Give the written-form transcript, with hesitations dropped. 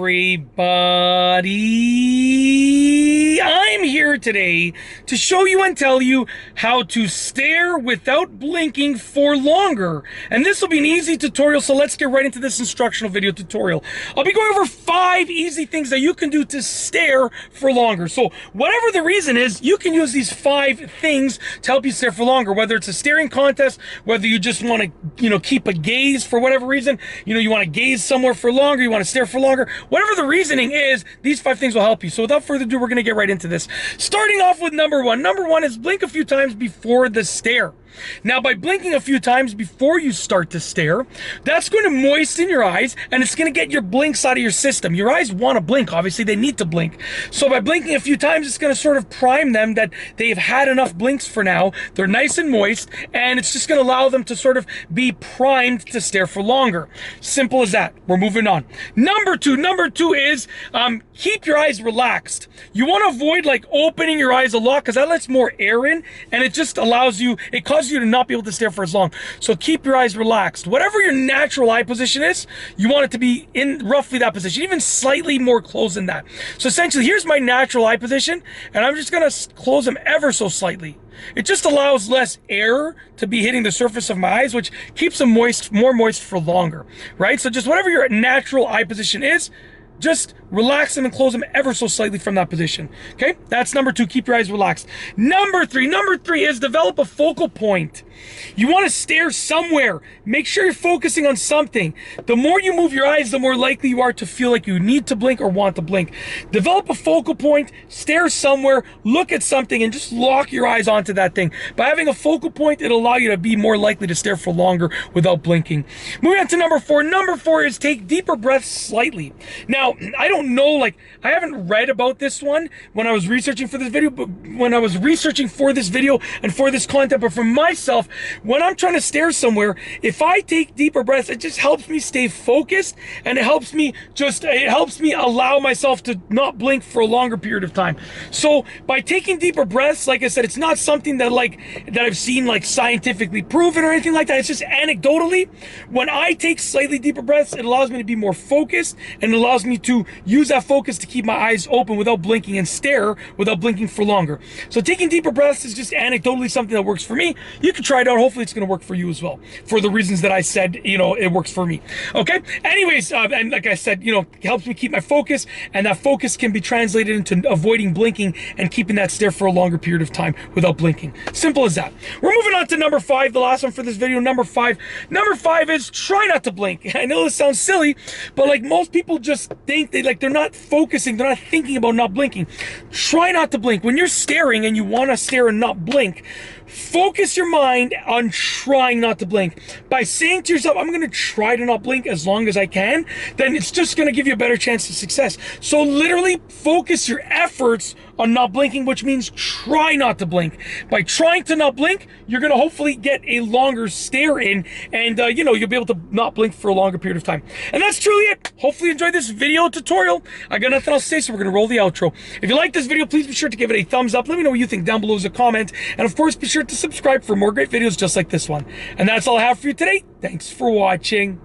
everybody. I'm here today to show you and tell you how to stare without blinking for longer. And this will be an easy tutorial, so let's get right into this instructional video tutorial. I'll be going over 5 easy things that you can do to stare for longer. So whatever the reason is, you can use these 5 things to help you stare for longer, whether it's a staring contest, whether you just want to, keep a gaze for whatever reason, you want to gaze somewhere for longer, you want to stare for longer, whatever the reasoning is, these 5 things will help you. So without further ado, we're going to get right into this. Starting off with number 1. Number 1 is blink a few times before the stare. Now, by blinking a few times before you start to stare, that's going to moisten your eyes and it's going to get your blinks out of your system. Your eyes want to blink, obviously, they need to blink. So by blinking a few times, it's going to sort of prime them that they've had enough blinks for now. They're nice and moist, and it's just going to allow them to sort of be primed to stare for longer. Simple as that. We're moving on. Number two is keep your eyes relaxed. You want to avoid like opening your eyes a lot because that lets more air in, and it just allows you, it causes you to not be able to stare for as long. So keep your eyes relaxed. Whatever your natural eye position is, you want it to be in roughly that position, even slightly more closed than that. So essentially, here's my natural eye position, and I'm just gonna close them ever so slightly. It just allows less air to be hitting the surface of my eyes, which keeps them moist, more moist for longer, right? So just whatever your natural eye position is, just relax them and close them ever so slightly from that position. Okay, that's number 2. Keep your eyes relaxed. Number three is develop a focal point. You want to stare somewhere. Make sure you're focusing on something. The more you move your eyes, the more likely you are to feel like you need to blink or want to blink. Develop a focal point, stare somewhere, look at something, and just lock your eyes onto that thing. By having a focal point, it'll allow you to be more likely to stare for longer without blinking. Moving on to number 4. Number 4 is take deeper breaths slightly. Now, I don't know, like, I haven't read about this one when I was researching for this video, but when I was researching for this video and for this content, but for myself, when I'm trying to stare somewhere, if I take deeper breaths, it just helps me stay focused, and it helps me allow myself to not blink for a longer period of time. So by taking deeper breaths, like I said, it's not something that I've seen like scientifically proven or anything like that. It's just anecdotally, when I take slightly deeper breaths, it allows me to be more focused, and it allows me to use that focus to keep my eyes open without blinking and stare without blinking for longer. So taking deeper breaths is just anecdotally something that works for me. You can try it out. Hopefully it's going to work for you as well, for the reasons that I said, it works for me. Okay, anyways, and like I said, it helps me keep my focus, and that focus can be translated into avoiding blinking and keeping that stare for a longer period of time without blinking. Simple as that. We're moving on to number 5, the last one for this video. Number 5 is try not to blink. I know this sounds silly, but like most people just think they're not focusing, they're not thinking about not blinking. Try not to blink. When you're staring and you want to stare and not blink, focus your mind on trying not to blink. By saying to yourself, I'm going to try to not blink as long as I can, then it's just going to give you a better chance of success. So literally focus your efforts on not blinking, which means try not to blink. By trying to not blink, you're going to hopefully get a longer stare in, and you'll be able to not blink for a longer period of time. And that's truly it. Hopefully you enjoyed this video tutorial. I got nothing else to say, so we're going to roll the outro. If you like this video, please be sure to give it a thumbs up. Let me know what you think down below as a comment, and of course be sure to subscribe for more great videos just like this one. And that's all I have for you today. Thanks for watching.